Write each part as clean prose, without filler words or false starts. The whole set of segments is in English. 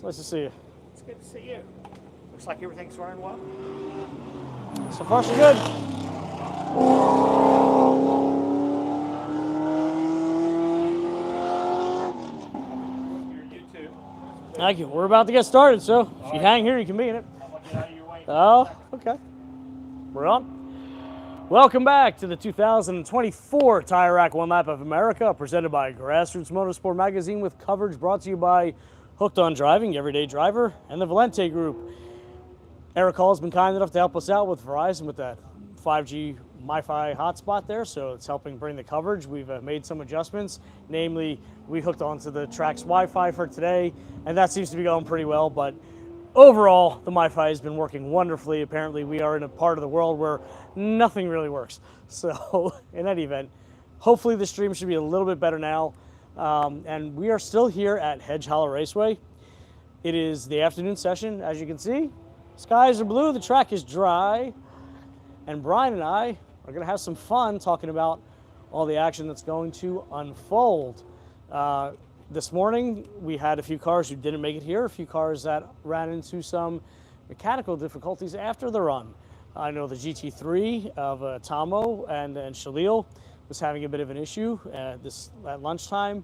It's nice to see you. It's good to see you. Looks like everything's running well. So far, so good. You too. Thank you. We're about to get started, so if you hang here, you can be in it. I'm gonna get out of your way. Oh, okay. We're on. Welcome back to the 2024 Tire Rack One Lap of America, presented by Grassroots Motorsport Magazine, with coverage brought to you by Hooked on Driving, Everyday Driver, and the Valente Group. Eric Hall has been kind enough to help us out with Verizon with that 5G MiFi hotspot there, so it's helping bring the coverage. We've made some adjustments, namely we hooked onto the track's Wi-Fi for today, and that seems to be going pretty well, but overall the MiFi has been working wonderfully. Apparently we are in a part of the world where nothing really works. So in any event, hopefully the stream should be a little bit better now, and we are still here at Hedge Hollow Raceway. It is the afternoon session, as you can see. Skies are blue, the track is dry, and Brian and I are going to have some fun talking about all the action that's going to unfold. This morning, we had a few cars who didn't make it here, a few cars that ran into some mechanical difficulties after the run. I know the GT3 of Tomo and Shalil was having a bit of an issue at lunchtime.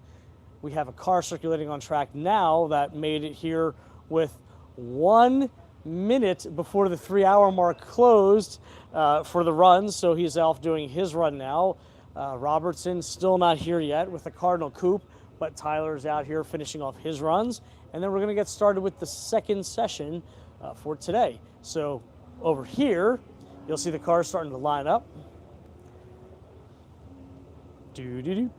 We have a car circulating on track now that made it here with 1 minute before the 3-hour mark closed for the run, so he's off doing his run now. Robertson still not here yet with the Cardinal Coupe, but Tyler's out here finishing off his runs, and then we're going to get started with the second session for today. So over here, you'll see the cars starting to line up. And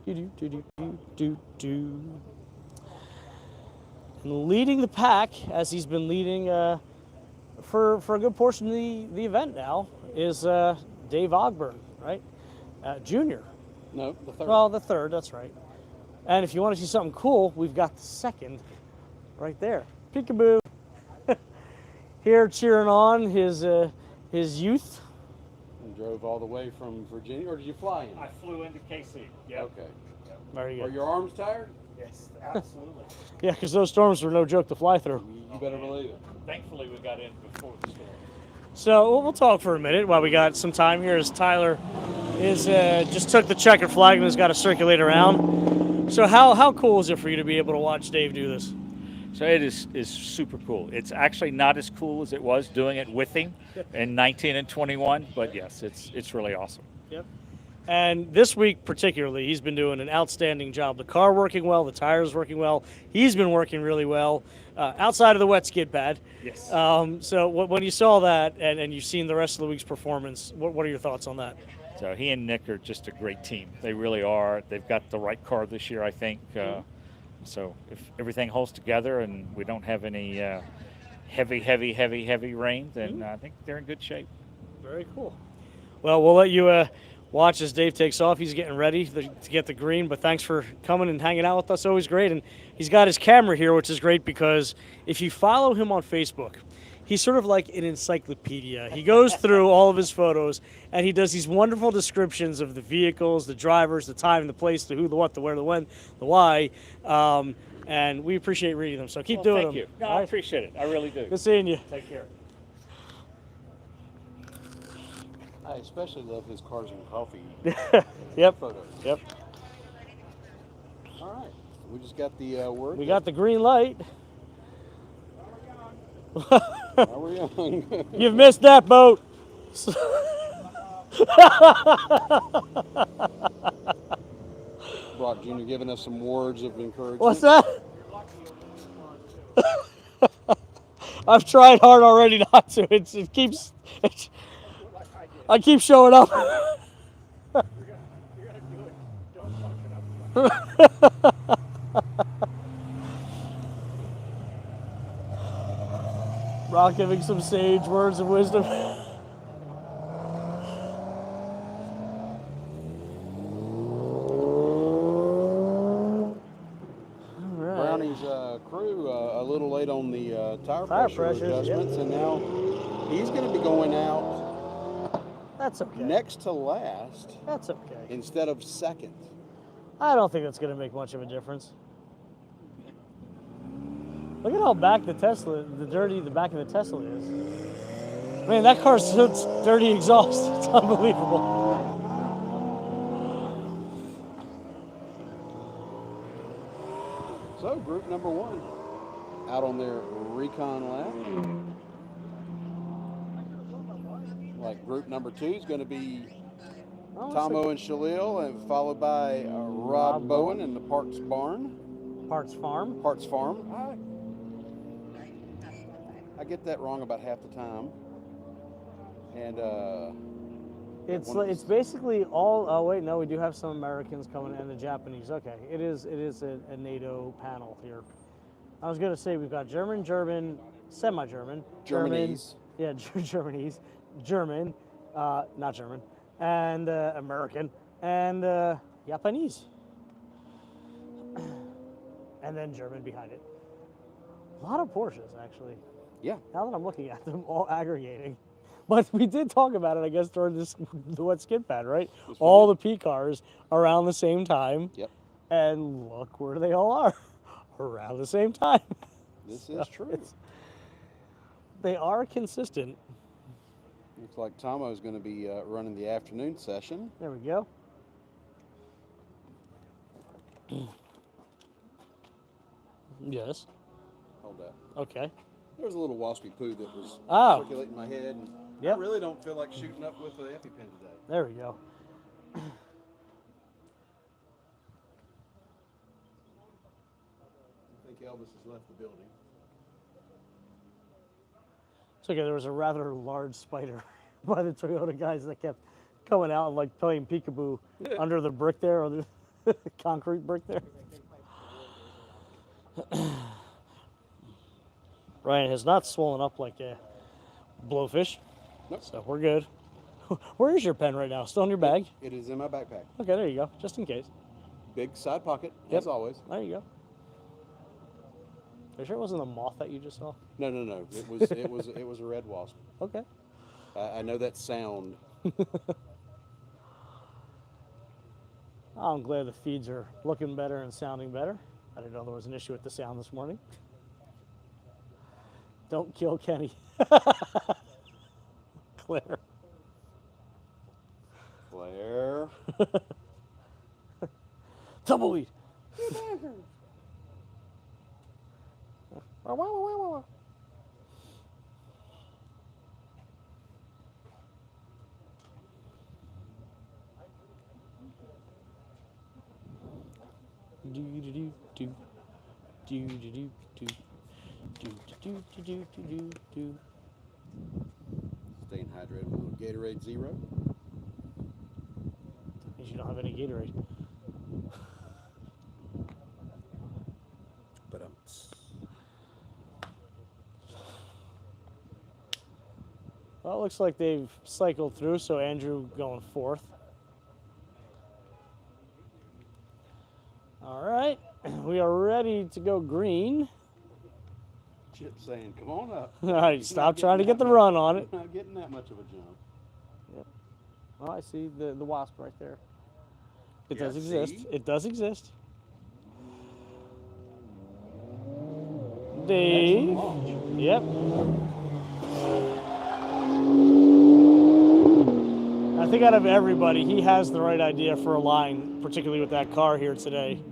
leading the pack, as he's been leading for a good portion of the event now, is Dave Ogburn, right? Junior. No, the third. Well, the third, that's right. And if you want to see something cool, we've got the second right there. Peekaboo. Here cheering on his youth. And drove all the way from Virginia, or did you fly in? I flew into KC. Yep. Okay. Very good. Are your arms tired? Yes, absolutely. Yeah, because those storms were no joke to fly through. You better believe it. Thankfully, we got in before the storm. So we'll talk for a minute while we got some time here, as Tyler is just took the checkered flag and has got to circulate around. So how cool is it for you to be able to watch Dave do this? So it is super cool. It's actually not as cool as it was doing it with him in 19 and 21, but yes, it's really awesome. Yep. And this week particularly, he's been doing an outstanding job. The car working well, the tires working well. He's been working really well, outside of the wet skid pad. Yes. So when you saw that and you've seen the rest of the week's performance, what are your thoughts on that? So he and Nick are just a great team. They really are. They've got the right car this year, I think. So if everything holds together and we don't have any heavy rain, then I think they're in good shape. Very cool. Well, we'll let you watch as Dave takes off. He's getting ready to get the green, but thanks for coming and hanging out with us. Always great. And he's got his camera here, which is great because if you follow him on Facebook, he's sort of like an encyclopedia. He goes through all of his photos, and he does these wonderful descriptions of the vehicles, the drivers, the time, the place, the who, the what, the where, the when, the why, and we appreciate reading them. So keep doing them. Thank you. No, I appreciate it. I really do. Good seeing you. Take care. I especially love his cars and coffee Yep. photos. Yep. All right. We just got the word. We got the green light. Now we're young. You've missed that boat. Brock Jr. giving us some words of encouragement. What's that? I've tried hard already not to. I keep showing up. Brock giving some sage words of wisdom. Brownie's crew a little late on the tire pressure adjustments, and now he's going to be going out. That's okay. Next to last. That's okay. Instead of second. I don't think that's going to make much of a difference. Look at how back the Tesla, the back of the Tesla is. Man, that car's so dirty exhaust. It's unbelievable. So group number 1 out on their recon lap. Like group number 2 is going to be Tomo and Shalil, and followed by Rob Bowen in the Parks Barn. Parts Farm. Parts Farm. I get that wrong about half the time. And it's basically all. Oh wait, no, we do have some Americans coming and the Japanese. Okay, it is a NATO panel here. I was gonna say we've got German, semi-German, Germanese. Germanese, German, not German, and American, and Japanese, and then German behind it. A lot of Porsches, actually. Yeah. Now that I'm looking at them, all aggregating. But we did talk about it, I guess, during the wet skid pad, right? All the P cars around the same time. Yep. And look where they all are, around the same time. This is true. They are consistent. Looks like Tomo's going to be running the afternoon session. There we go. Yes. Hold that. Okay. There was a little waspy poo that was circulating my head. And yep. I really don't feel like shooting up with the EpiPen today. There we go. I think Elvis has left the building. It's okay, there was a rather large spider by the Toyota guys that kept coming out and like playing peekaboo under the brick there, or the concrete brick there. Ryan has not swollen up like a blowfish, nope. So we're good. Where is your pen right now? Still in your bag? It is in my backpack. Okay, there you go, just in case. Big side pocket, yep. As always. There you go. Are you sure it wasn't a moth that you just saw? No. It was a red wasp. Okay. I know that sound. I'm glad the feeds are looking better and sounding better. I didn't know there was an issue with the sound this morning. Don't kill Kenny. Claire. Tumbleweed. Staying hydrated with a little Gatorade Zero. Means you don't have any Gatorade. But well, it looks like they've cycled through, so Andrew going fourth. All right, we are ready to go green. Chip saying, come on up. All right, stop trying to get the run on it. Not getting that much of a jump. Yep. Well, I see the wasp right there. It Yeah, does exist. see? It does exist. Dave. Yep. I think out of everybody, he has the right idea for a line, particularly with that car here today.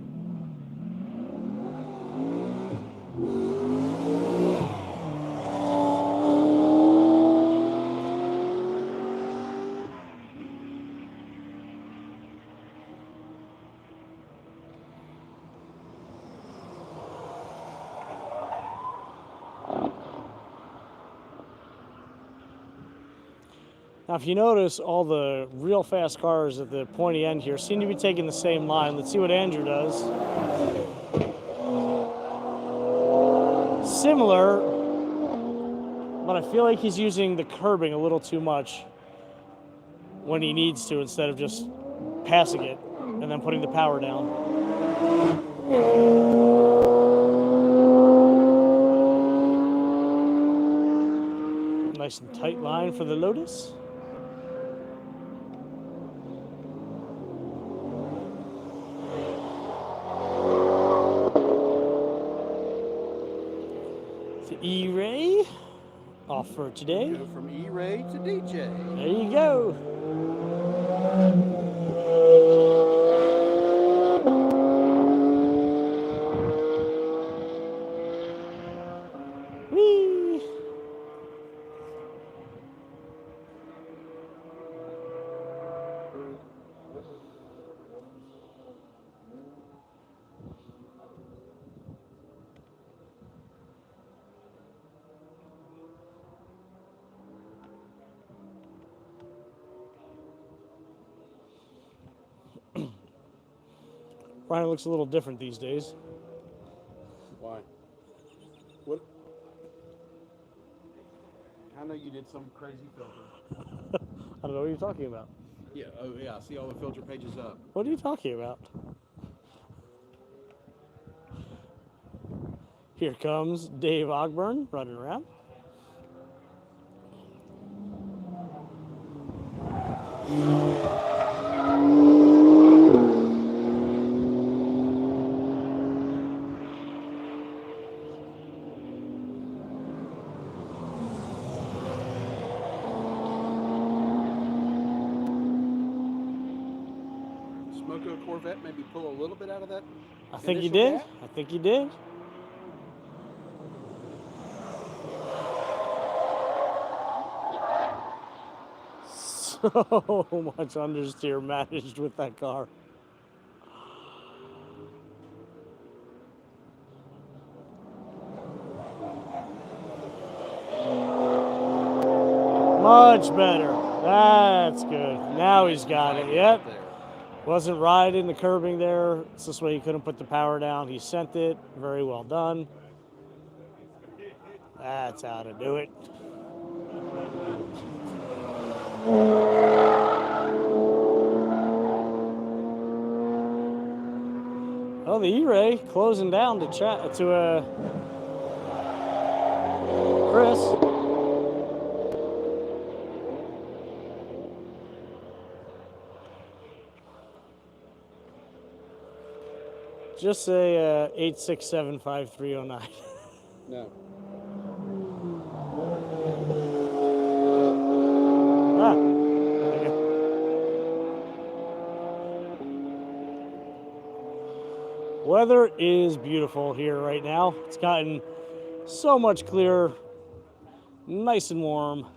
Now, if you notice, all the real fast cars at the pointy end here seem to be taking the same line. Let's see what Andrew does. Similar, but I feel like he's using the curbing a little too much when he needs to, instead of just passing it and then putting the power down. Nice and tight line for the Lotus. To E-Ray. Off for today. Go from E-Ray to DJ. There you go. Whee! Ryan looks a little different these days. Why? What? I know you did some crazy filter. I don't know what you're talking about. Yeah. Oh yeah. I see all the filter pages up. What are you talking about? Here comes Dave Ogburn running around. Smoko Corvette maybe pull a little bit out of that. I think you initial did. gap? I think you did. So much understeer managed with that car. Much better. That's good. Now he's got it. Yep. There. Wasn't right in the curbing there. It's this way he couldn't put the power down. He sent it. Very well done. That's how to do it. Oh, the E-Ray closing down to Chris. Just say 8675309. No. Ah, there you go. Weather is beautiful here right now. It's gotten so much clearer, nice and warm.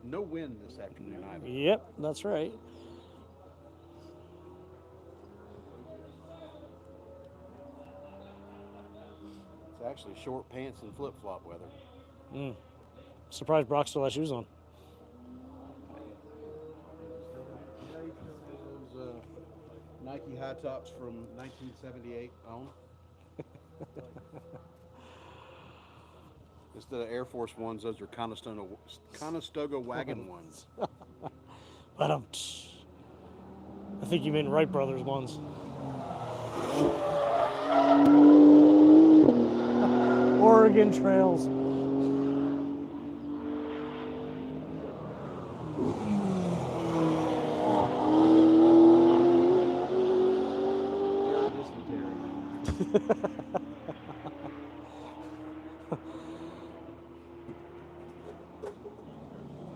No wind this afternoon either. Yep, that's right. It's actually short pants and flip-flop weather. Surprised Brock still has shoes on. Those Nike high tops from 1978 on. Instead of Air Force Ones, those are Conestoga wagon ones. But I think you meant Wright Brothers ones. Oregon Trails.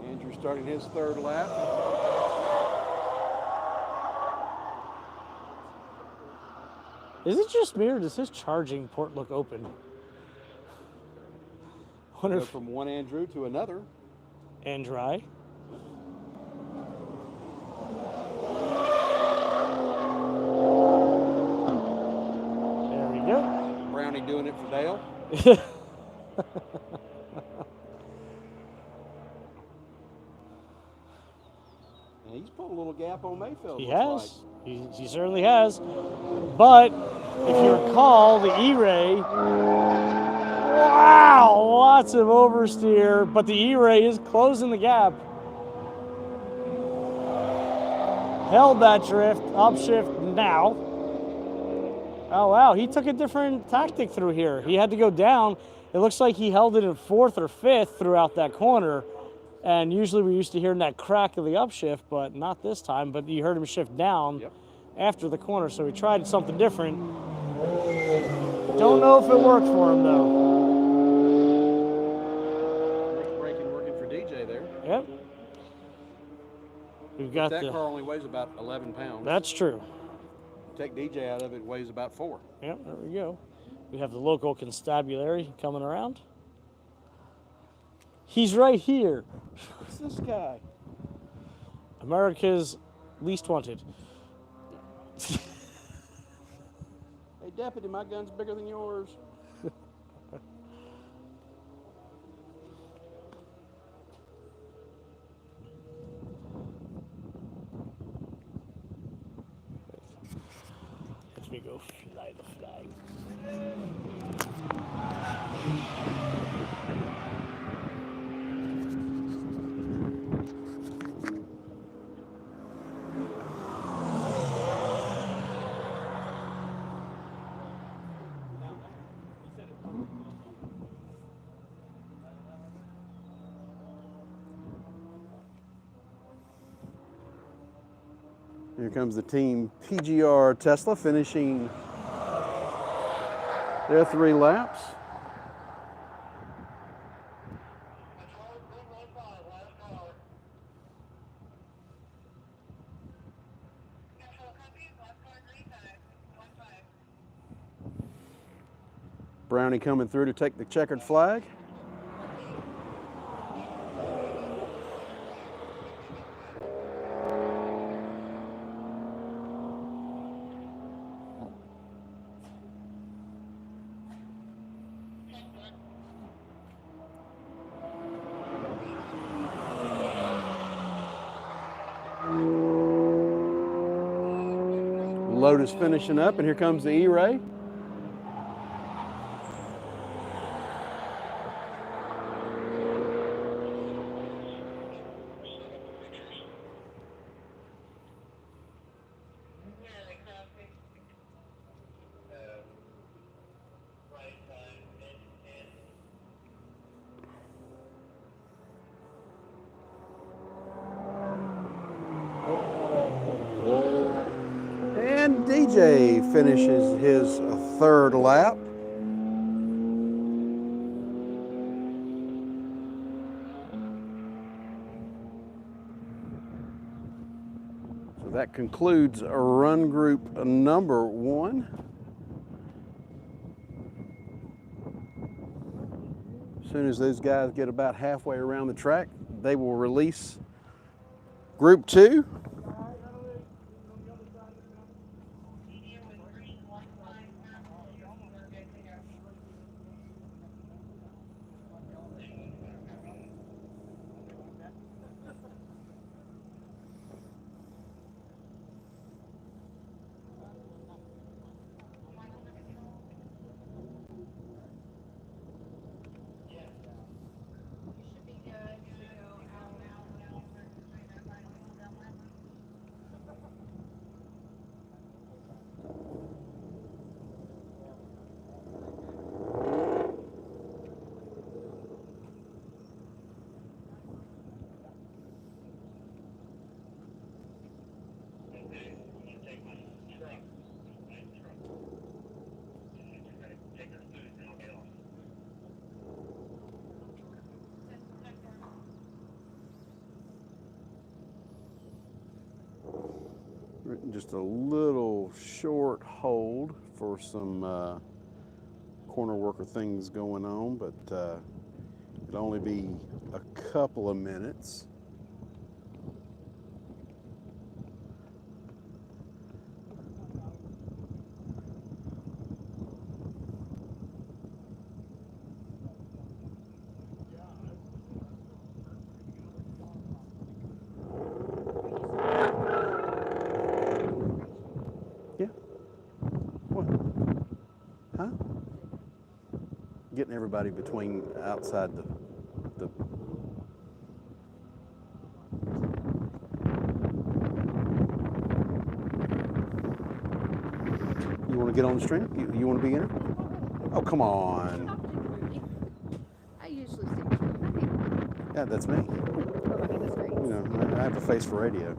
Andrew starting his third lap. Is it just me or does his charging port look open? Wonder Go if from one Andrew to another. and dry. There we go. Brownie doing it for Dale. And he's put a little gap on Mayfield. He looks has. He certainly has. But if you recall, the E-Ray, wow, lots of oversteer, but the E-Ray is closing the gap. Held that drift, upshift now. Oh, wow, he took a different tactic through here. He had to go down. It looks like he held it in fourth or fifth throughout that corner. And usually we're used to hearing that crack of the upshift, but not this time. But you heard him shift down after the corner, so he tried something different. Don't know if it worked for him, though. we've got that car only weighs about 11 pounds. That's true. Take DJ out of it, it weighs about 4. Yep, there we go. We have the local constabulary coming around. He's right here. What's this guy? America's least wanted. Hey, deputy, my gun's bigger than yours. Let me go fly the flag. Here comes the team PGR Tesla finishing their 3 laps. Brownie coming through to take the checkered flag. Lotus finishing up, and here comes the E-Ray. And DJ finishes his 3rd lap. So that concludes run group number 1. As soon as those guys get about halfway around the track, they will release group 2. Just a little short hold for some corner worker things going on, but it'll only be a couple of minutes. Getting everybody between outside the You want to get on the stream? You want to be in it? Oh, come on. I usually see. Yeah, that's me. You know, I have a face for radio.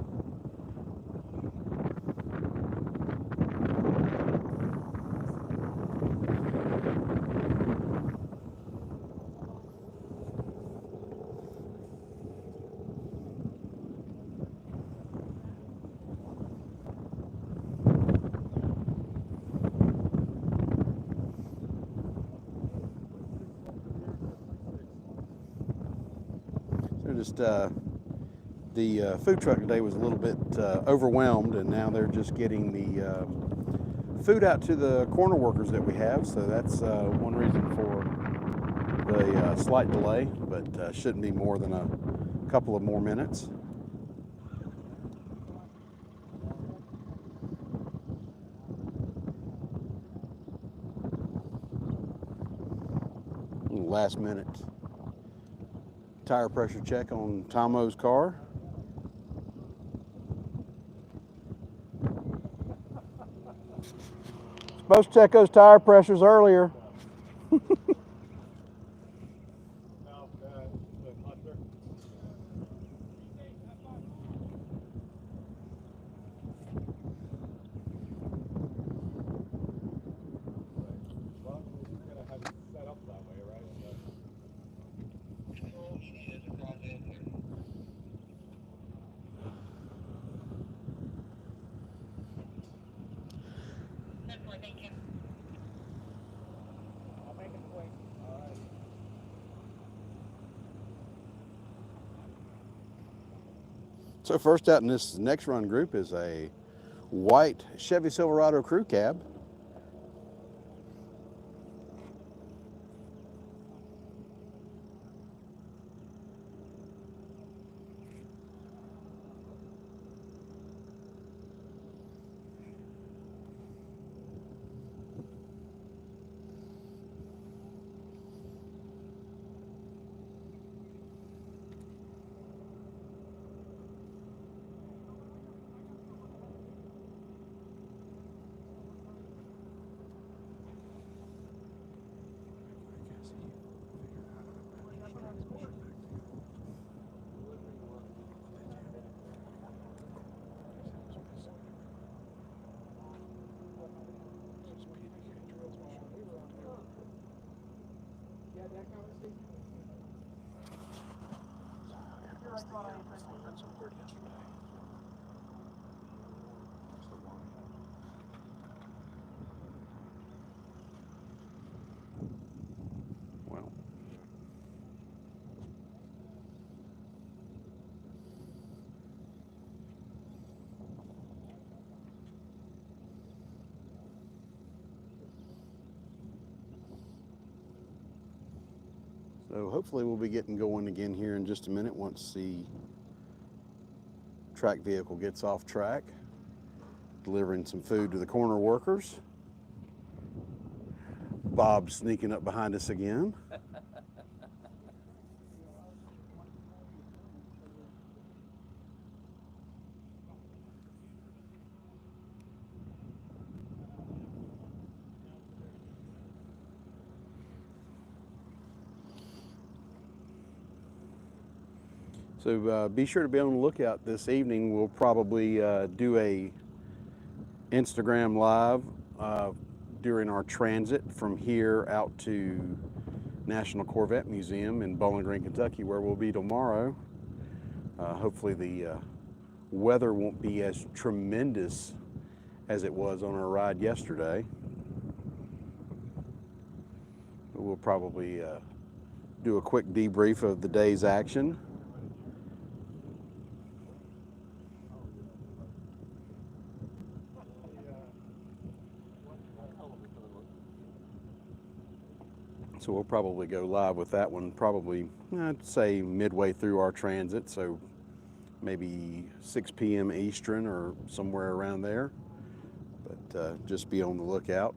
noticed the food truck today was a little bit overwhelmed, and now they're just getting the food out to the corner workers that we have. So that's one reason for the slight delay, but shouldn't be more than a couple of more minutes. Last minute tire pressure check on Tomo's car. Supposed to check those tire pressures earlier. So first out in this next run group is a white Chevy Silverado crew cab. Well, so hopefully we'll be getting going again here in just a minute once the track vehicle gets off track, delivering some food to the corner workers. Bob sneaking up behind us again. So be sure to be on the lookout this evening. We'll probably do a Instagram live during our transit from here out to National Corvette Museum in Bowling Green, Kentucky, where we'll be tomorrow. Hopefully the weather won't be as tremendous as it was on our ride yesterday. But we'll probably do a quick debrief of the day's action. So we'll probably go live with that one probably, I'd say midway through our transit, so maybe 6 p.m. Eastern or somewhere around there. But just be on the lookout.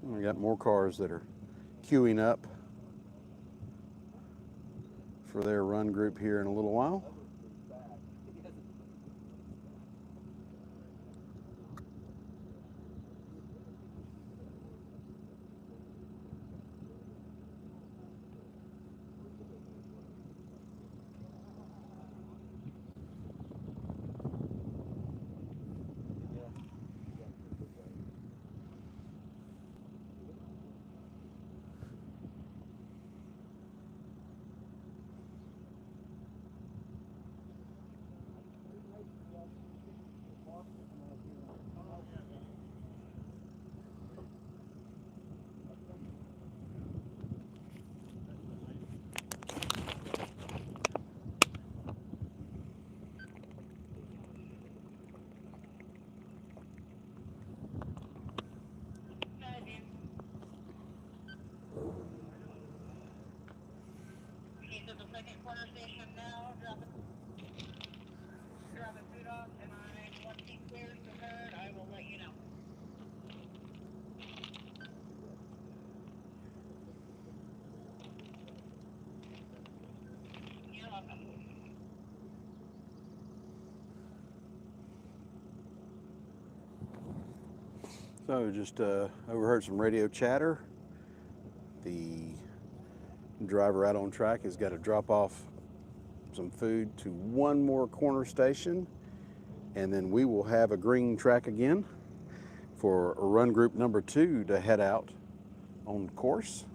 We got more cars that are queuing up for their run group here in a little while. So just overheard some radio chatter. The driver out on track has got to drop off some food to one more corner station, and then we will have a green track again for run group number 2 to head out on course.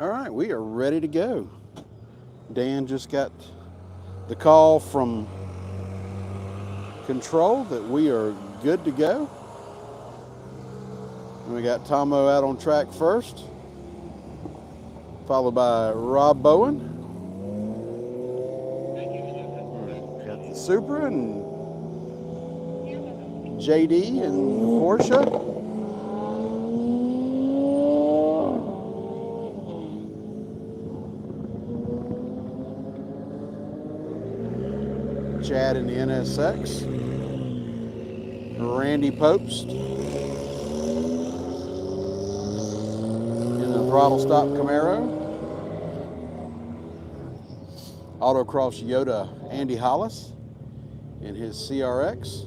All right, we are ready to go. Dan just got the call from control that we are good to go. And we got Tomo out on track first, followed by Rob Bowen. Got the Supra and JD and the Porsche. Chad in the NSX. Randy Popst in the throttle stop Camaro. Autocross Yoda Andy Hollis in his CRX.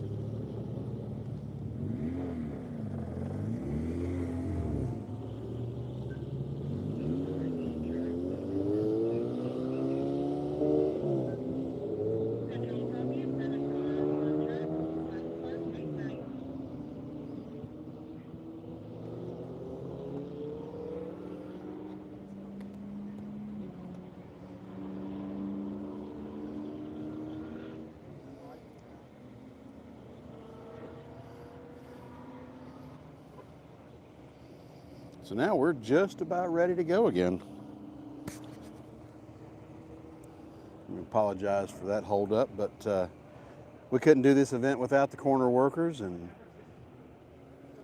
So now we're just about ready to go again. I apologize for that holdup, but we couldn't do this event without the corner workers and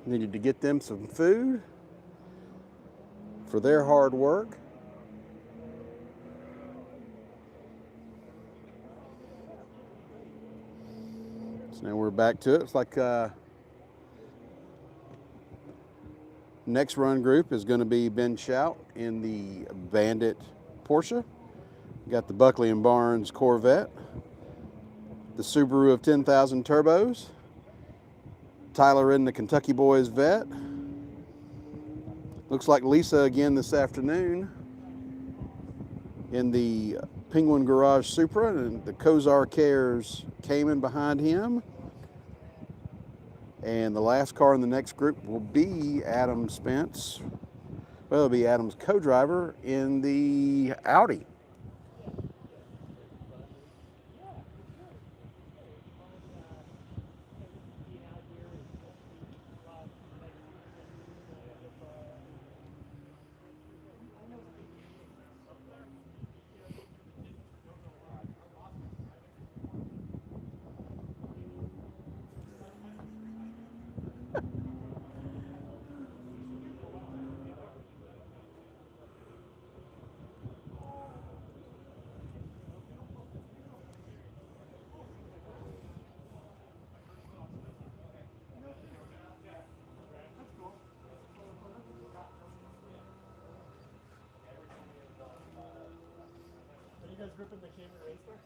needed to get them some food for their hard work. So now we're back to it. It's like next run group is going to be Ben Shout in the Bandit Porsche. Got the Buckley and Barnes Corvette, the Subaru of 10,000 turbos, Tyler in the Kentucky Boys Vet. Looks like Lisa again this afternoon in the Penguin Garage Supra, and the Kozar Cares Cayman behind him. And the last car in the next group will be Adam Spence. Well, it'll be Adam's co-driver in the Audi. Gripping the Cayman Racer?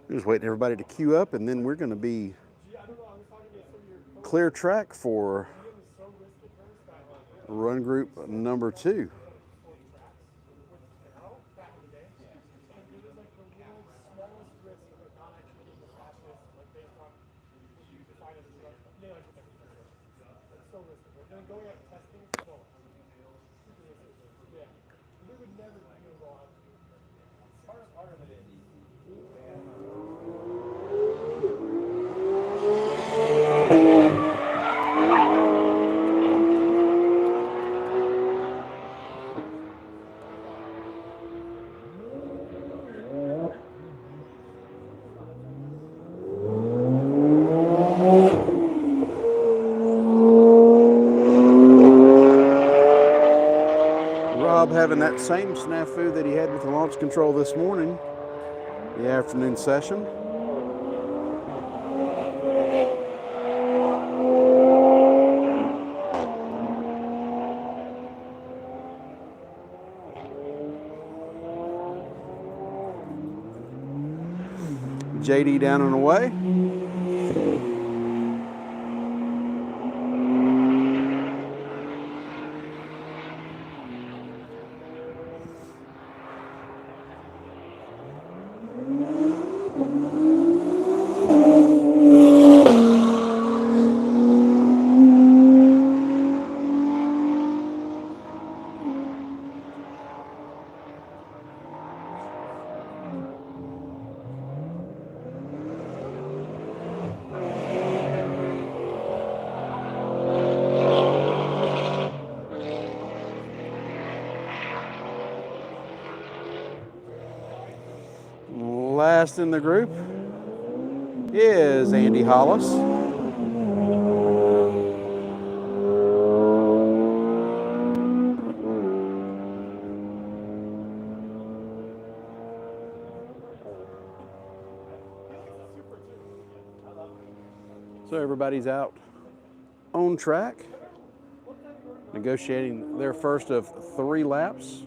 We're just waiting everybody to queue up, and then we're going to be clear track for run group number 2. Having that same snafu that he had with the launch control this morning, the afternoon session. JD down and away. Last in the group is Andy Hollis. So everybody's out on track, negotiating their first of 3 laps.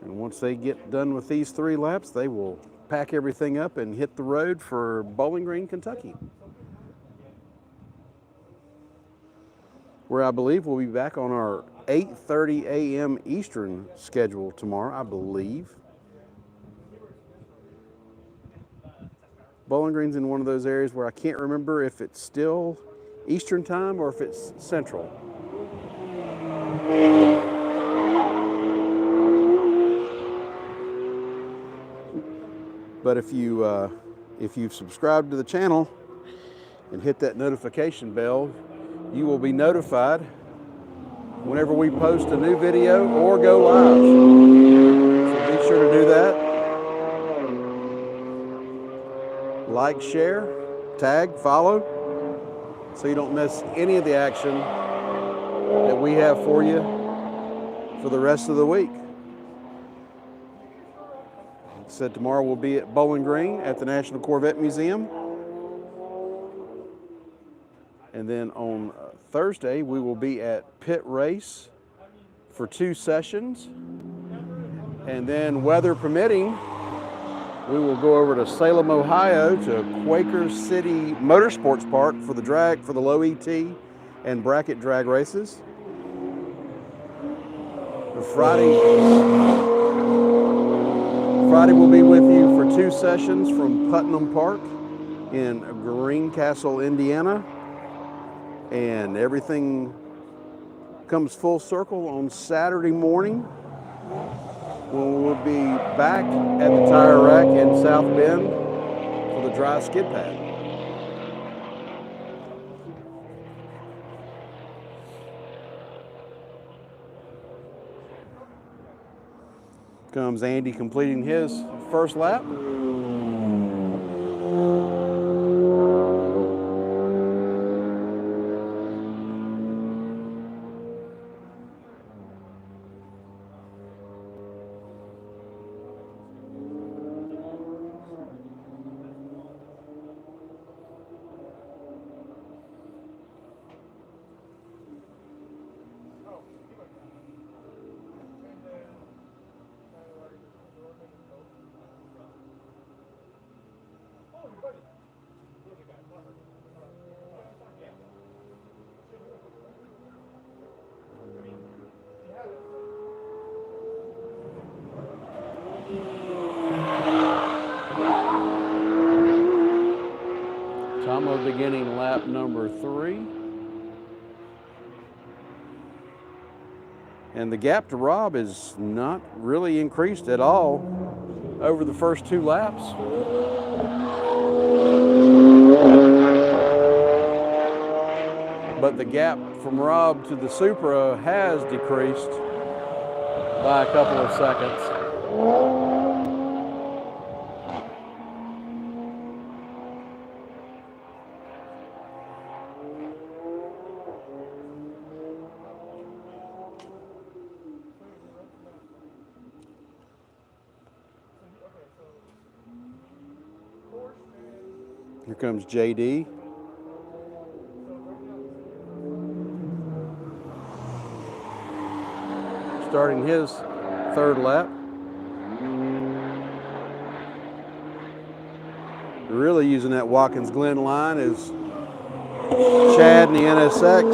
And once they get done with these 3 laps, they will pack everything up and hit the road for Bowling Green, Kentucky, where I believe we'll be back on our 8:30 a.m. Eastern schedule tomorrow, I believe. Bowling Green's in one of those areas where I can't remember if it's still Eastern time or if it's Central. But if you've subscribed to the channel and hit that notification bell, you will be notified whenever we post a new video or go live. So be sure to do that. Like, share, tag, follow. so you don't miss any of the action that we have for you for the rest of the week. Like I said, tomorrow we'll be at Bowling Green at the National Corvette Museum. And then on Thursday, we will be at Pit Race for 2 sessions. And then, weather permitting, we will go over to Salem, Ohio to Quaker City Motorsports Park for the drag, for the low ET and bracket drag races. Friday we'll be with you for 2 sessions from Putnam Park in Greencastle, Indiana. And everything comes full circle on Saturday morning when we'll be back at the tire rack in South Bend for the dry skid pad. Comes Andy completing his first lap. Tomo beginning lap number 3. And the gap to Rob is not really increased at all over the first 2 laps. But the gap from Rob to the Supra has decreased by a couple of seconds. Here comes JD. Starting his 3rd lap. Really using that Watkins Glen line is Chad in the NSX.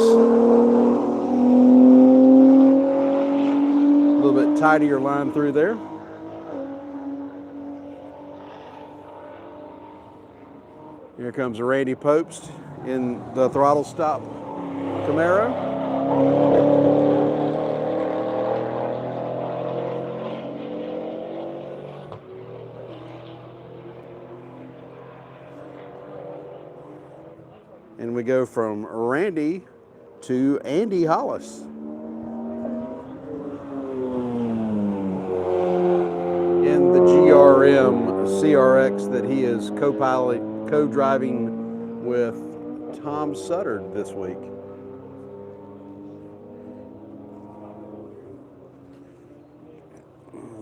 A little bit tidier line through there. Here comes Randy Popst in the throttle stop Camaro. And we go from Randy to Andy Hollis. In the GRM CRX that he is co-driving with Tom Sutter this week.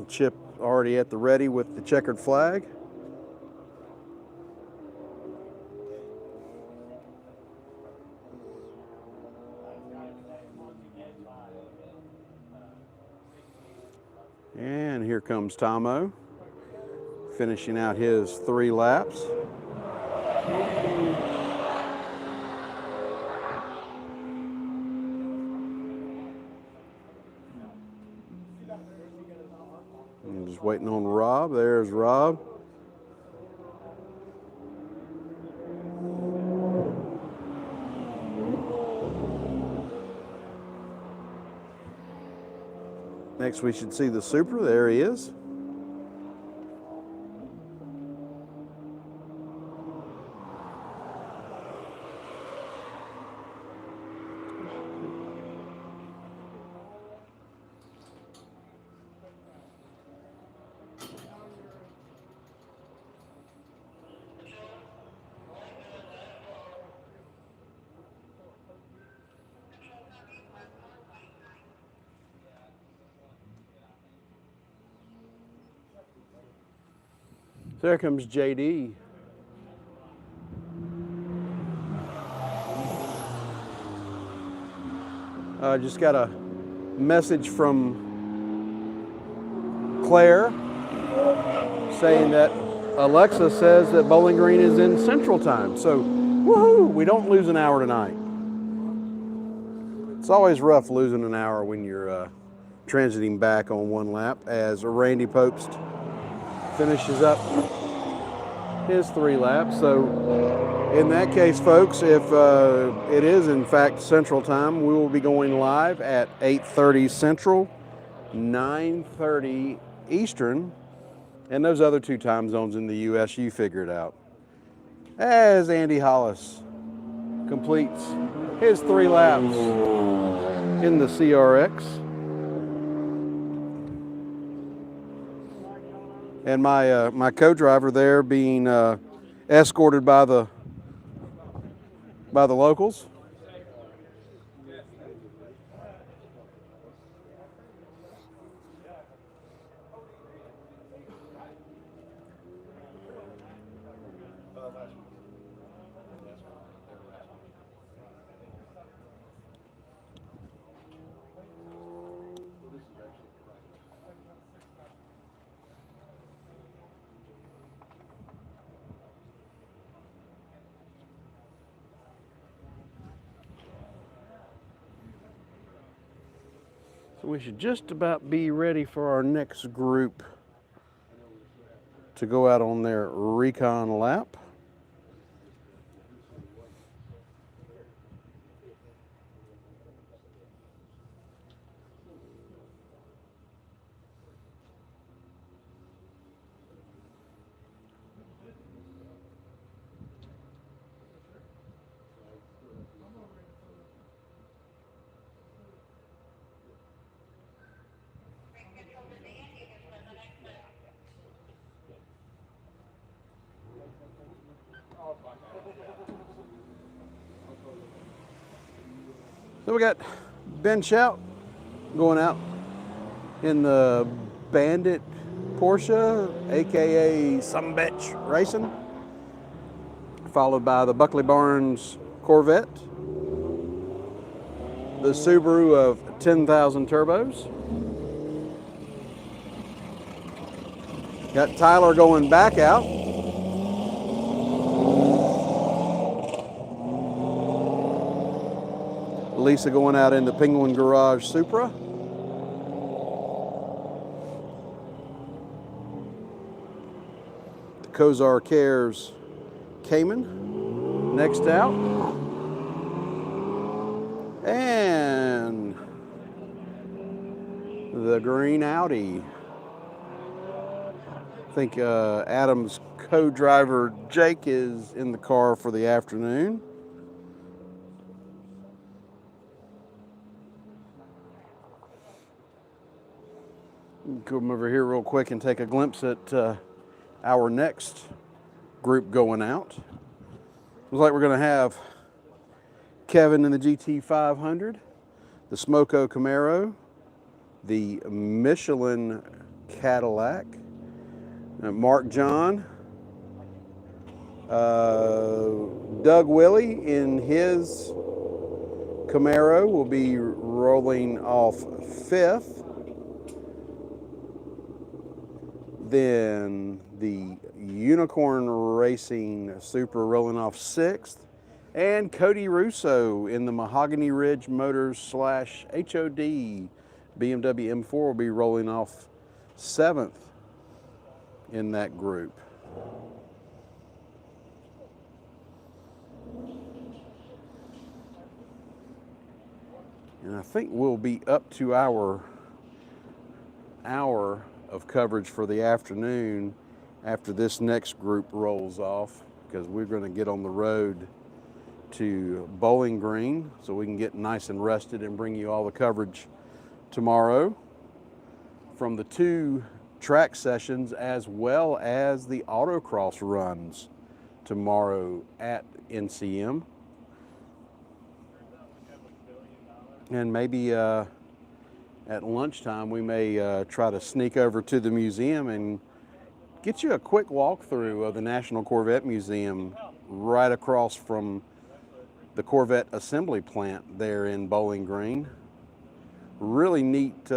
Chip already at the ready with the checkered flag. And here comes Tomo, finishing out his 3 laps. I'm just waiting on Rob. There's Rob. Next we should see the Supra. There he is. There comes JD. I just got a message from Claire saying that Alexa says that Bowling Green is in Central Time. So, woohoo, we don't lose an hour tonight. It's always rough losing an hour when you're transiting back on one lap as Randy Popst finishes up his 3 laps. So in that case, folks, if it is in fact Central Time, we will be going live at 8:30 Central, 9:30 Eastern, and those other 2 time zones in the U.S., you figure it out. As Andy Hollis completes his 3 laps in the CRX. And my co-driver there being escorted by the locals. So we should just about be ready for our next group to go out on their recon lap. So we got Ben Shout going out in the Bandit Porsche, aka Sumbitch Racing, followed by the Buckley Barnes Corvette, the Subaru of 10,000 turbos. Got Tyler going back out. Lisa going out in the Penguin Garage Supra. The Kozar Cares Cayman next out. And the green Audi. I think Adam's co-driver Jake is in the car for the afternoon. Come over here real quick and take a glimpse at our next group going out. Looks like we're going to have Kevin in the GT500, the Smoko Camaro, the Michelin Cadillac, Mark John, Doug Willie in his Camaro will be rolling off 5th. Then the Unicorn Racing Supra rolling off 6th. And Cody Russo in the Mahogany Ridge Motors / HOD BMW M4 will be rolling off 7th in that group. And I think we'll be up to our hour of coverage for the afternoon after this next group rolls off, because we're going to get on the road to Bowling Green so we can get nice and rested and bring you all the coverage tomorrow from the 2 track sessions as well as the autocross runs tomorrow at NCM. And maybe at lunchtime we may try to sneak over to the museum and get you a quick walkthrough of the National Corvette Museum right across from the Corvette assembly plant there in Bowling Green. Really neat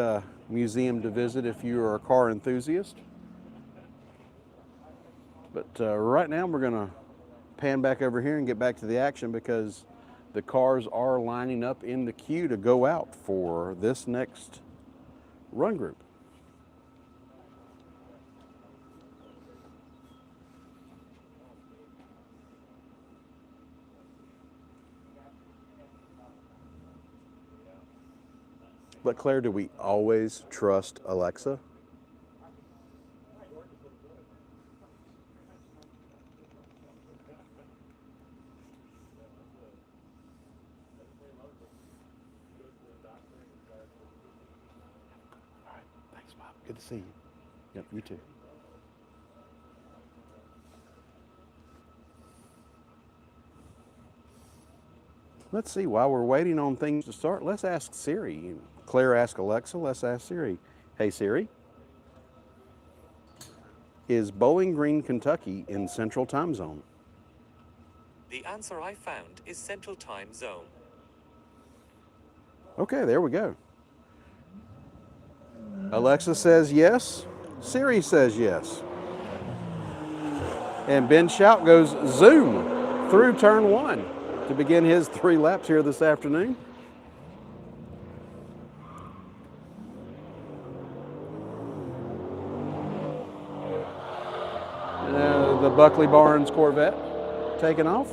museum to visit if you are a car enthusiast. But right now we're going to pan back over here and get back to the action because the cars are lining up in the queue to go out for this next run group. But Claire, do we always trust Alexa? All right, thanks, Bob. Good to see you. Yep, you too. Let's see, while we're waiting on things to start, let's ask Siri. Claire asked Alexa, let's ask Siri. Hey Siri, is Bowling Green, Kentucky in Central Time Zone? The answer I found is Central Time Zone. Okay, there we go. Alexa says yes, Siri says yes. And Ben Shout goes zoom through turn one to begin his 3 laps here this afternoon. The Buckley Barnes Corvette taking off.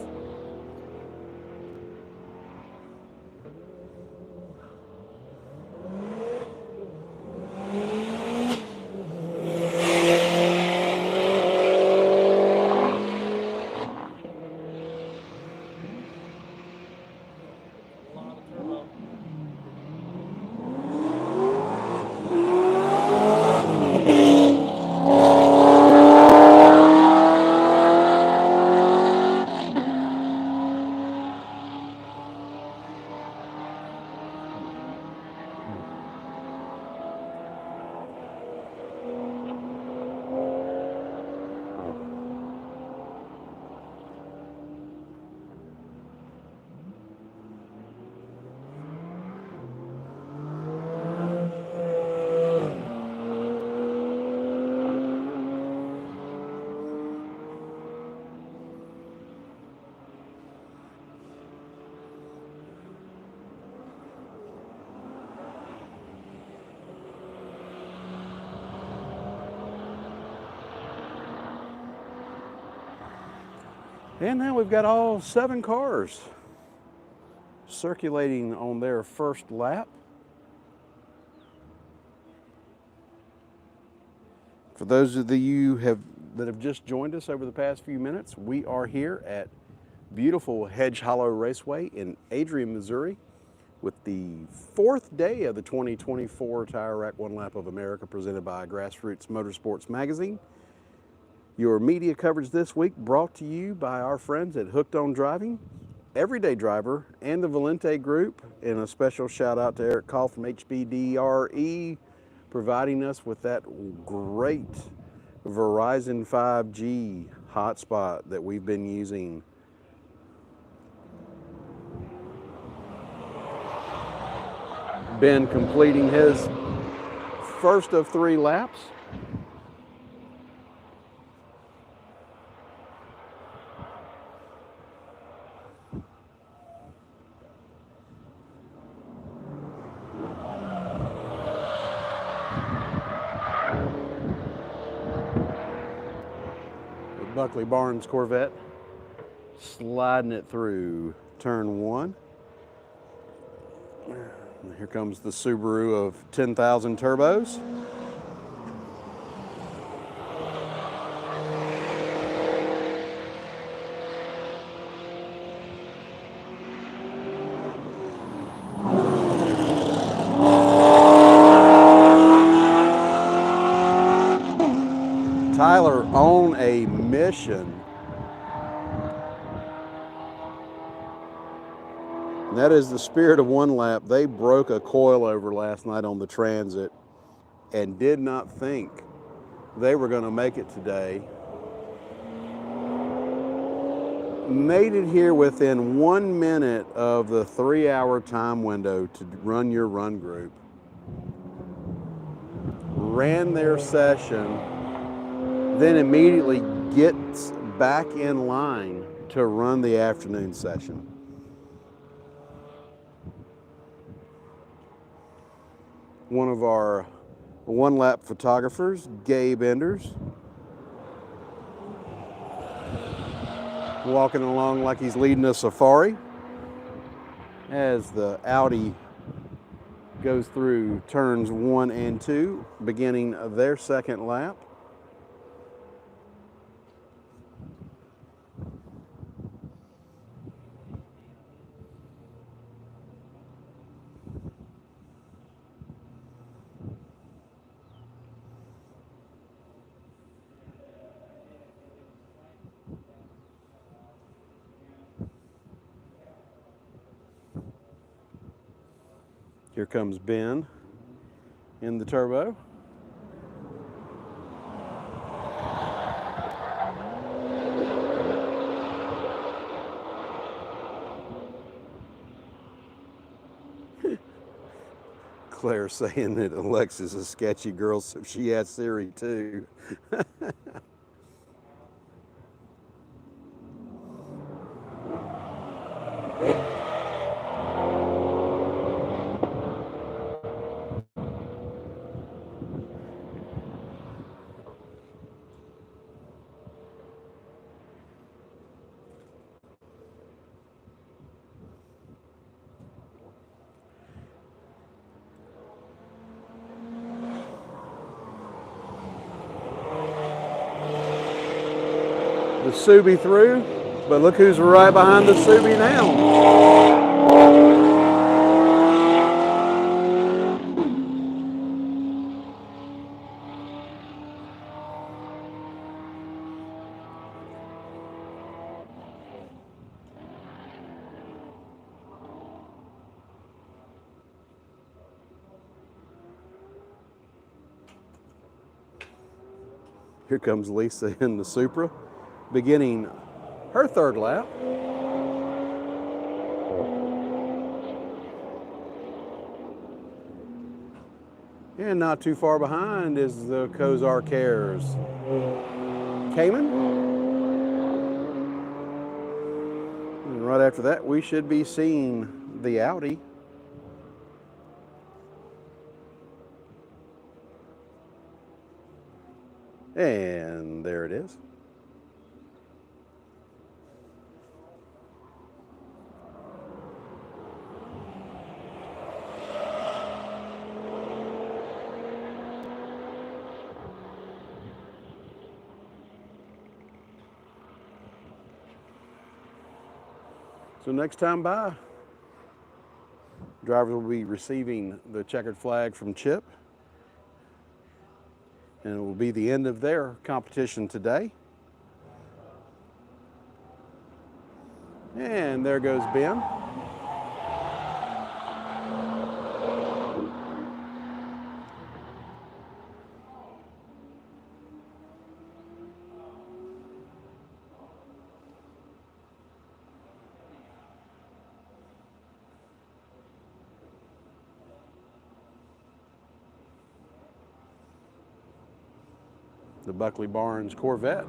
And now we've got all 7 cars circulating on their first lap. For those of you that have just joined us over the past few minutes, we are here at beautiful Hedge Hollow Raceway in Adrian, Missouri, with the 4th day of the 2024 Tire Rack One Lap of America presented by Grassroots Motorsports Magazine. Your media coverage this week brought to you by our friends at Hooked on Driving, Everyday Driver, and the Valente Group, and a special shout out to Eric Call from HBDRE, providing us with that great Verizon 5G hotspot that we've been using. Ben completing his first of 3 laps. Buckley Barnes Corvette sliding it through turn 1. And here comes the Subaru of 10,000 turbos. Tyler on a mission. And that is the spirit of one lap. They broke a coilover last night on the Transit and did not think they were going to make it today. Made it here within 1 minute of the 3-hour time window to run your run group. Ran their session, then immediately gets back in line to run the afternoon session. One of our one-lap photographers, Gabe Enders, walking along like he's leading a safari as the Audi goes through turns 1 and 2, beginning their second lap. Here comes Ben in the turbo. Claire saying that Alexa's a sketchy girl, so she has Siri too. The Subi through, but look who's right behind the Subi now. Here comes Lisa in the Supra, beginning her third lap. And not too far behind is the Kozar Cares. Cayman. And right after that, we should be seeing the Audi. And there it is. So next time by, drivers will be receiving the checkered flag from Chip, and it will be the end of their competition today. And there goes Ben. The Buckley Barnes Corvette.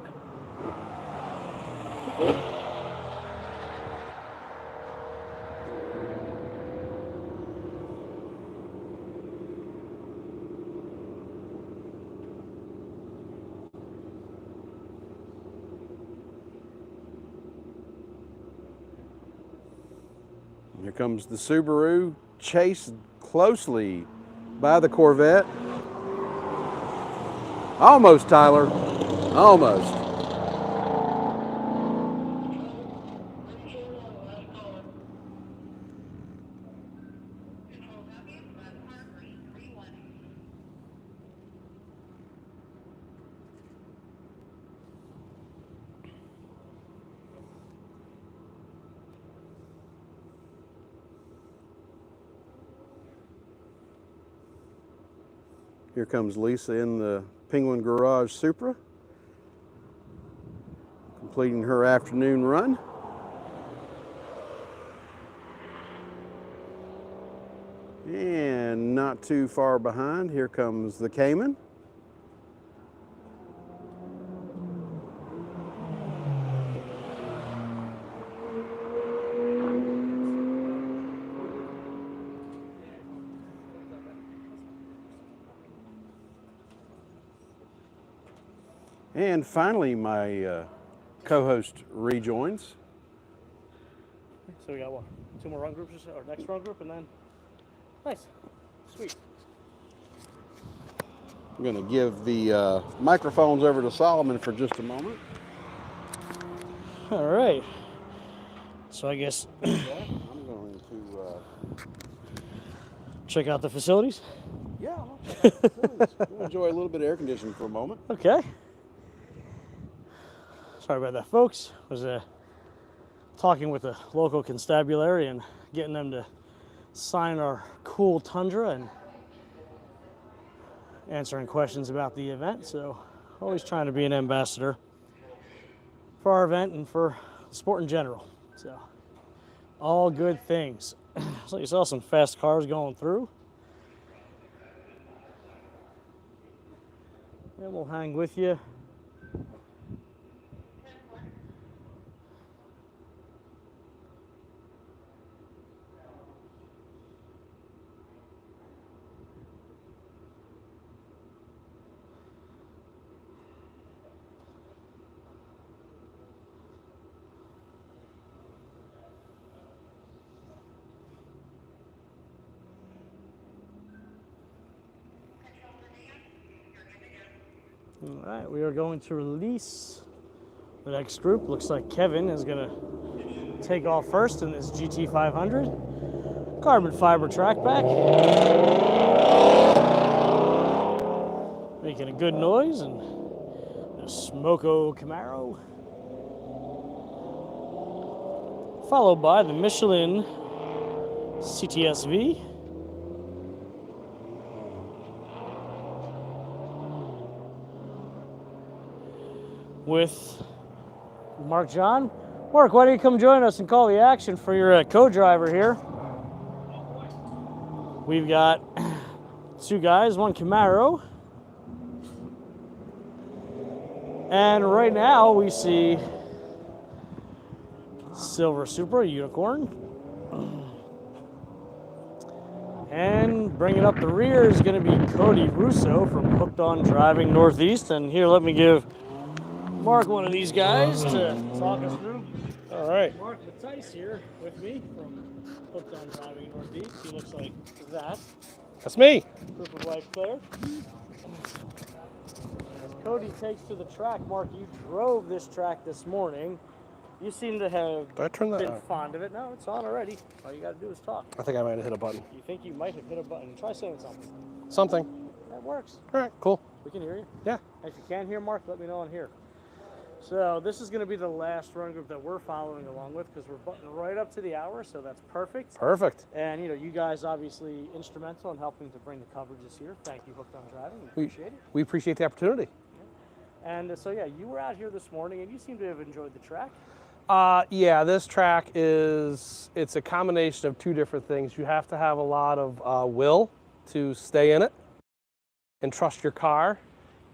Here comes the Subaru, chased closely by the Corvette. Almost, Tyler. Almost. Here comes Lisa in the Penguin Garage Supra, completing her afternoon run. And not too far behind, here comes the Cayman. And finally, my co-host rejoins. So we got what? 2 more run groups, or next run group, and then nice, sweet. I'm going to give the microphones over to Solomon for just a moment. All right. So I guess I'm going to check out the facilities. yeah, I'll check out the facilities. We'll enjoy a little bit of air conditioning for a moment. Okay. Sorry about that, folks. Was talking with the local constabulary and getting them to sign our cool Tundra and answering questions about the event. So always trying to be an ambassador for our event and for sport in general. So all good things. So you saw some fast cars going through. And we'll hang with you. All right, we are going to release the next group. Looks like Kevin is going to take off first in this GT500. Carbon fiber track back. Making a good noise, and a Smoko Camaro. Followed by the Michelin CTSV. With Mark John. Mark, why don't you come join us and call the action for your co-driver here? We've got 2 guys, 1 Camaro. And right now we see Silver Supra Unicorn. And bringing up the rear is going to be Cody Russo from Hooked on Driving Northeast. And here, let me give Mark one of these guys to talk us through. All right. Mark Mattice here with me from Hooked on Driving Northeast. He looks like that. That's me. Group of wife Claire. As Cody takes to the track, Mark, you drove this track this morning. You seem to have Did I turn that been on? fond of it. No, it's on already. All you got to do is talk. I think I might have hit a button. You think you might have hit a button. Try saying something. Something. That works. All right, cool. We can hear you. Yeah. If you can hear Mark, let me know on here. So this is going to be the last run group that we're following along with because we're buttoning right up to the hour, so that's perfect. Perfect. And you know, you guys obviously instrumental in helping to bring the coverage this year. Thank you, Hooked on Driving. We appreciate it. We appreciate the opportunity. And so yeah, you were out here this morning, and you seem to have enjoyed the track. Yeah, this track it's a combination of 2 different things. You have to have a lot of will to stay in it and trust your car.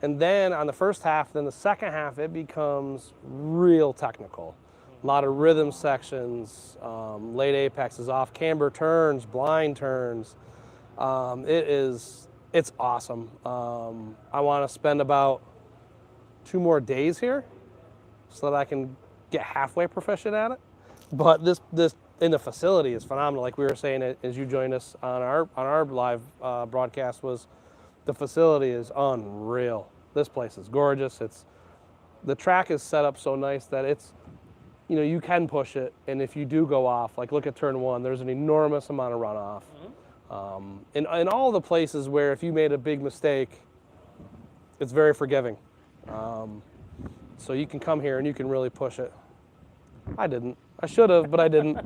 And then on the first half, then the second half, it becomes real technical. A lot of rhythm sections, late apexes, off camber turns, blind turns. It's awesome. I want to spend about 2 more days here so that I can get halfway proficient at it. But this in the facility is phenomenal. Like we were saying as you joined us on our live broadcast, was the facility is unreal. This place is gorgeous. The track is set up so nice that it's, you know, you can push it, and if you do go off, like look at turn 1, there's an enormous amount of runoff. In all the places where if you made a big mistake, it's very forgiving. So you can come here and you can really push it. I didn't. I should have, but I didn't.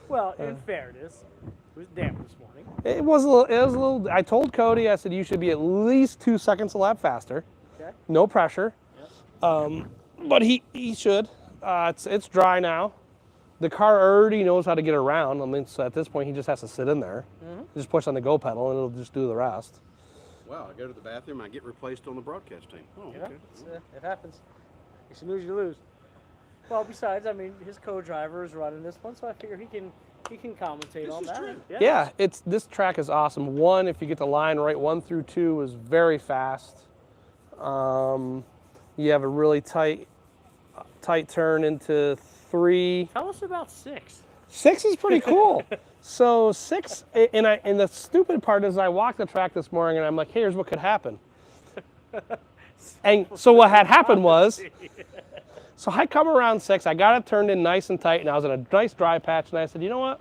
Well, in fairness, it was damp this morning. It was a little. I told Cody, I said you should be at least 2 seconds a lap faster. Okay. No pressure. Yep. But he should. It's dry now. The car already knows how to get around. I mean, so at this point, he just has to sit in there. Just push on the go pedal, and it'll just do the rest. Wow, I go to the bathroom, I get replaced on the broadcast team. Oh, Yeah, okay. it happens. If you lose, you lose. Well, besides, I mean, his co-driver is running this one, so I figure he can commentate on that. Yeah, this track is awesome. One, if you get the line right, 1 through 2 is very fast. You have a really tight turn into 3. Tell us about 6. 6 is pretty cool. So 6, and the stupid part is I walked the track this morning and I'm like, hey, here's what could happen. And so what had happened was, so I come around 6, I got it turned in nice and tight, and I was in a nice dry patch, and I said, you know what?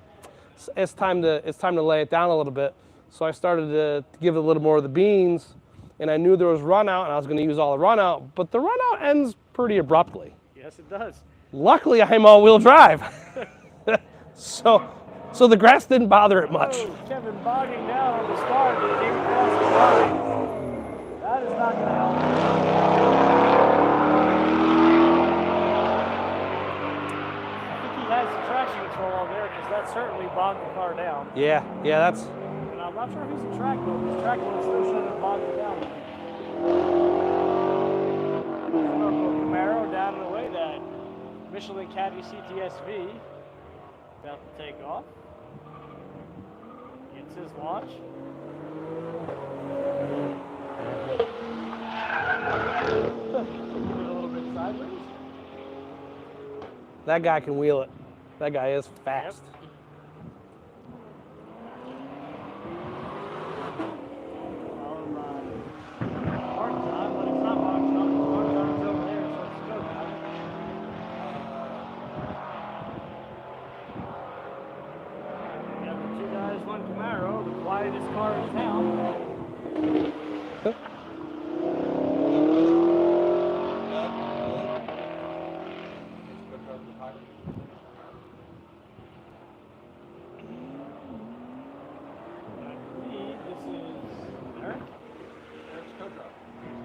It's time to lay it down a little bit. So I started to give it a little more of the beans, and I knew there was run out, and I was going to use all the run out, but the run out ends pretty abruptly. Yes, it does. Luckily, I'm all-wheel drive. So the grass didn't bother it much. Oh, Kevin bogging down on the start. He came across the line. That is not going to help. I think he has the traction control on there because that certainly bogged the car down. Yeah, that's... And I'm not sure if he's in track mode. His track mode still shouldn't have bogged it down. Camaro down and away, that Michelin Caddy CTSV. About to take off. Gets his launch. Give it a little bit sideways. That guy can wheel it. That guy is fast. Yep. Quietest car in town.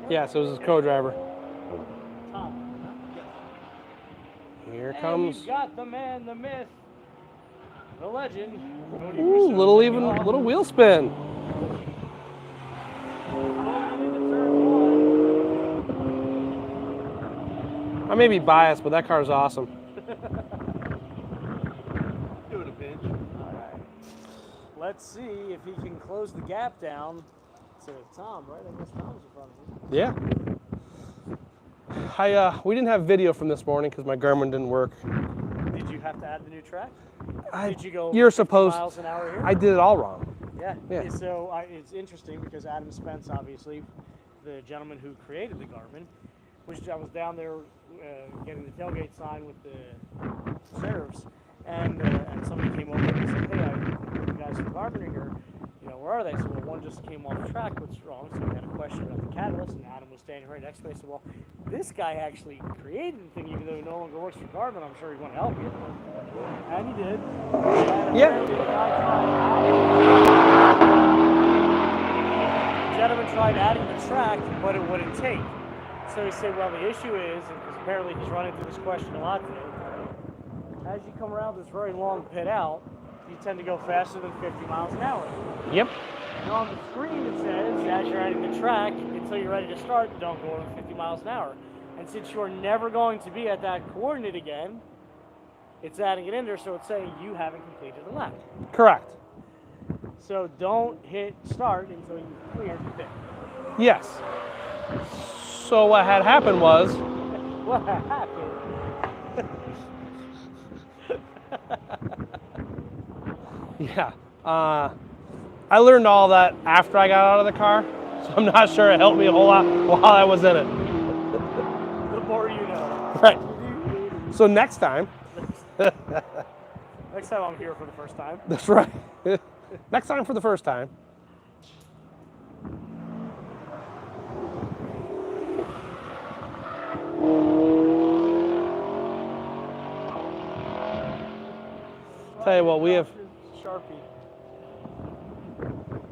Yeah, so it was his co-driver. Here comes. We've got the man, the myth, the legend. Ooh, little wheel spin. I may be biased, but that car is awesome. Doing a pinch. All right. Let's see if he can close the gap down to Tom, right? I guess Tom's in front of him. Yeah. We didn't have video from this morning because my Garmin didn't work. Did you have to add the new track? Did you go You're 50 supposed. miles an hour here? I did it all wrong. Yeah. So it's interesting because Adam Spence, obviously, the gentleman who created the Garmin, which I was down there getting the tailgate sign with the sheriffs, and somebody came over and said, "Hey, you guys from Garmin are here. You know, where are they?" So one just came off the track. What's wrong? So we had a question about the catalyst, and Adam was standing right next to me. I said, "Well, this guy actually created the thing, even though he no longer works for Garmin. I'm sure he want to help you." And he did. Yeah. The gentleman tried adding the track, but it wouldn't take. So he said, well, the issue is, and because apparently he's running through this question a lot today, as you come around this very long pit out, you tend to go faster than 50 miles an hour. Yep. And on the screen it says, as you're adding the track, until you're ready to start, don't go over 50 miles an hour. And since you're never going to be at that coordinate again, it's adding it in there, so it's saying you haven't completed the lap. Correct. So don't hit start until you clear the pit. Yes. So what had happened was. What happened? Yeah. I learned all that after I got out of the car, so I'm not sure it helped me a whole lot while I was in it. The more you know. Right. So next time. Next time I'm here for the first time. That's right. Next time for the first time. Tell you what, we have. Sharpie.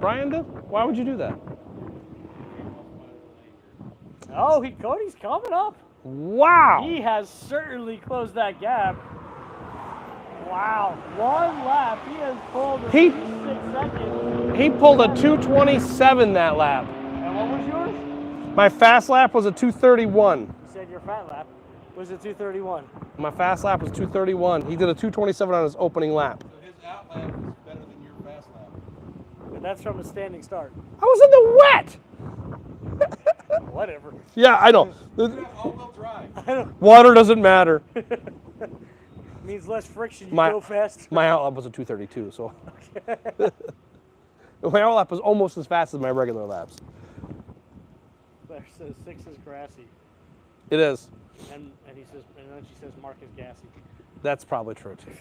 Brian did? Why would you do that? Oh, Cody's coming up. Wow. He has certainly closed that gap. Wow. One lap. He has pulled a He- 6 seconds. He pulled a 227 that lap. And what was yours? My fast lap was a 231. You said your fat lap was a 231. My fast lap was 231. He did a 227 on his opening lap. So his out lap is better than your fast lap. But that's from a standing start. I was in the wet. Whatever. Yeah, I know. All-wheel drive. Water doesn't matter. Means less friction. You My- go fast. My out lap was a 232, so. My out lap was almost as fast as my regular laps. Claire says 6 is grassy, It is. and he says, and then she says Mark is gassy. That's probably true too.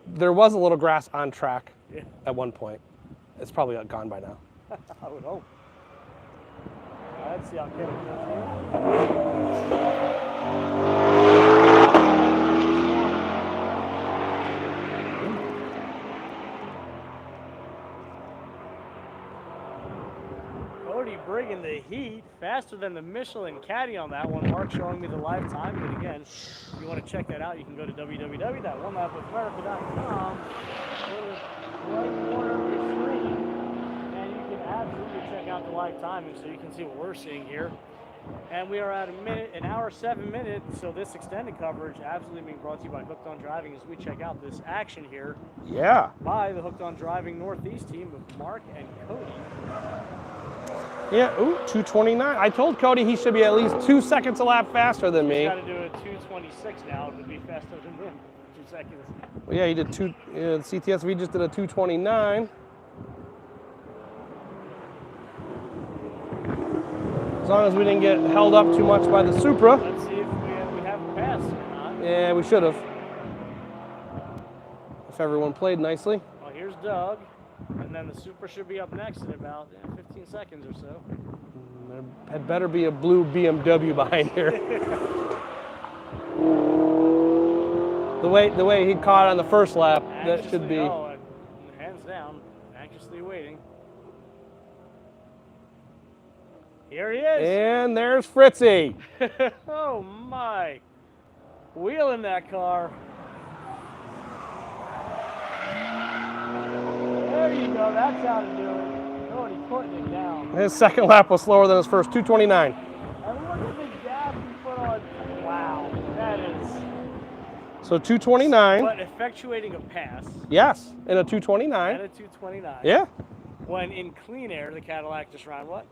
There was a little grass on track Yeah. at one point. It's probably gone by now. I would hope. Let's see how Kevin does here. Cody bringing the heat faster than the Michelin Caddy on that one. Mark showing me the live timing. And again, if you want to check that out, you can go to www.onelapwithamerica.com. Go to the right corner of your screen, and you can absolutely check out the live timing so you can see what we're seeing here. And we are at an hour 7 minutes, so this extended coverage absolutely being brought to you by Hooked on Driving as we check out this action here Yeah. by the Hooked on Driving Northeast team of Mark and Cody. Yeah, ooh, 229. I told Cody he should be at least 2 seconds a lap faster than He's me. got to do a 226 now to be faster than him. 2 seconds. Well, yeah, he did CTSV just did a 229. As long as we didn't get held up too much by the Supra. Let's see if we have a pass or not. Yeah, we should have. If everyone played nicely. Well, here's Doug, and then the Supra should be up next in about 15 seconds or so. There had better be a blue BMW behind here. The way he caught on the first lap, that should be. Oh, hands down, anxiously waiting. Here he is. And there's Fritzy. Oh my. Wheeling that car. There you go, that's how to do it. Cody putting it down. His second lap was slower than his first, 229. And look at the gap he put on. Wow, that is. So 229. But effectuating a pass Yes, and a at 229. a 229. Yeah. When in clean air, the Cadillac just ran what?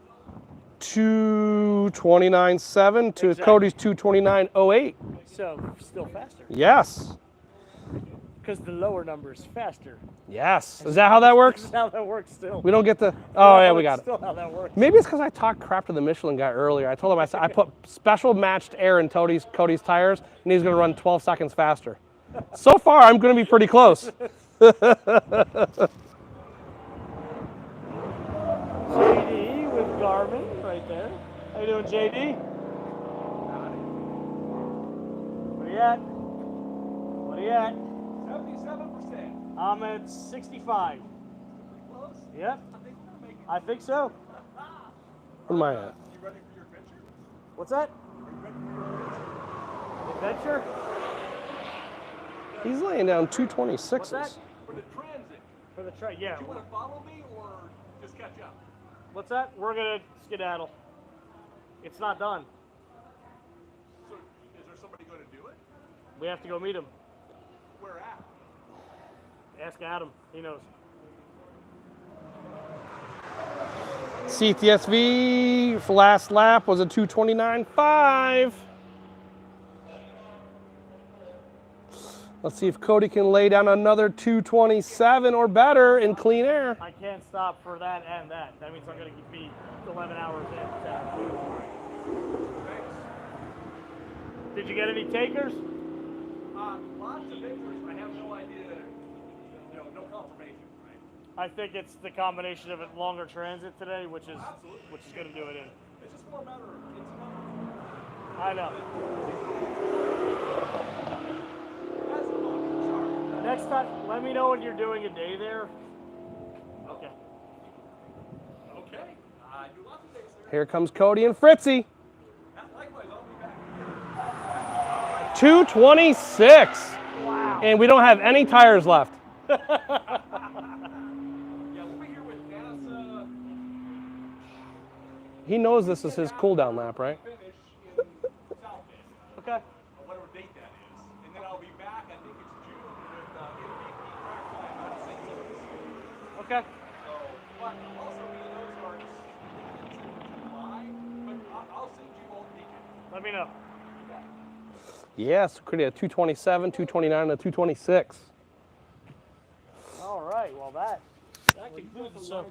229.7 to Exactly. Cody's 229.08. So still faster. Yes. Because the lower number is faster. Yes. Is that how that works? That's how that works still. We don't get the. Oh, yeah, we It's got it. Still how that works. Maybe it's because I talked crap to the Michelin guy earlier. I told him I put special matched air in Cody's tires, and he's going to run 12 seconds faster. So far, I'm going to be pretty close. JD with Garmin right there. How you doing, JD? Where you at? What are you at? 77%. I'm at 65. Close. Yep, I think we're gonna make it. I think so. What am I at? You ready for your adventure? What's that? Are you ready for your adventure? Adventure? He's laying down 226s. What's that? For the transit, For the track, yeah. you want to follow me or just catch up? What's that? We're gonna skedaddle. It's not done. So, is there somebody going to do it? We have to go meet him. Where at? Ask Adam. He knows. CTSV for last lap was a 229.5. Let's see if Cody can lay down another 227 or better in clean air. I can't stop for that and that. That means I'm gonna be 11 hours in. Did you get any takers? Lots of pictures. I have no idea. No confirmation, right? I think it's the combination of it longer transit today, which is gonna do it in. It's just more a matter of I know. Next time, let me know when you're doing a day there. Okay. Okay. I do lots of things there. Here comes Cody and Fritzy. 226. Wow. And we don't have any tires left. He knows this is his cool down lap, right? Okay. Whatever date that is. And then I'll be back, I think it's June, with MVP track time out of St. Louis. Okay. So, but also be in those cards in July, but I'll send you all the details. Let me know. Yeah, so Cody had 227, 229, and a 226. All right, well that concludes the show.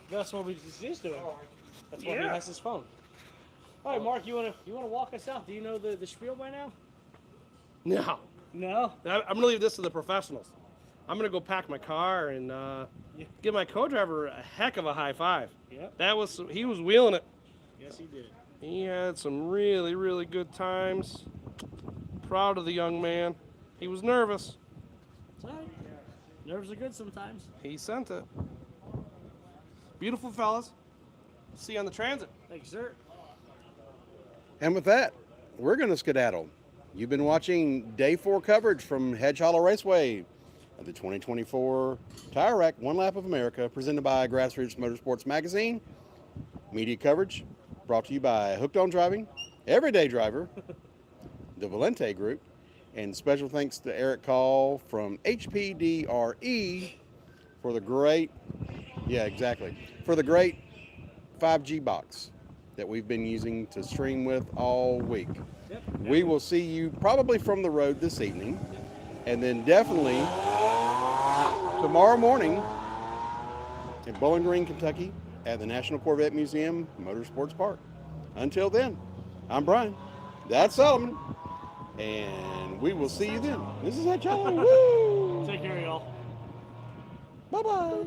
That's what we just doing. That's why he has his phone. All right, Mark, you wanna walk us out? Do you know the spiel by now? No. No. I'm gonna leave this to the professionals. I'm gonna go pack my car and give my co-driver a heck of a high five. Yeah. He was wheeling it. Yes, he did. He had some really, really good times. Proud of the young man. He was nervous. It's all right. Nerves are good sometimes. He sent it. Beautiful fellas. See you on the transit. Thank you, sir. And with that, we're going to skedaddle. You've been watching Day 4 coverage from Hedge Hollow Raceway of the 2024 Tire Rack One Lap of America, presented by Grassroots Motorsports Magazine. Media coverage brought to you by Hooked on Driving, Everyday Driver, the Valente Group, and special thanks to Eric Call from HPDRE for the great, for the great 5G box that we've been using to stream with all week. Yep. We will see you probably from the road this evening, and then definitely tomorrow morning in Bowling Green, Kentucky at the National Corvette Museum, Motorsports Park. Until then, I'm Brian. That's Solomon. And we will see you then. This is Hedge Hollow. Woo! Take care, y'all. Bye-bye.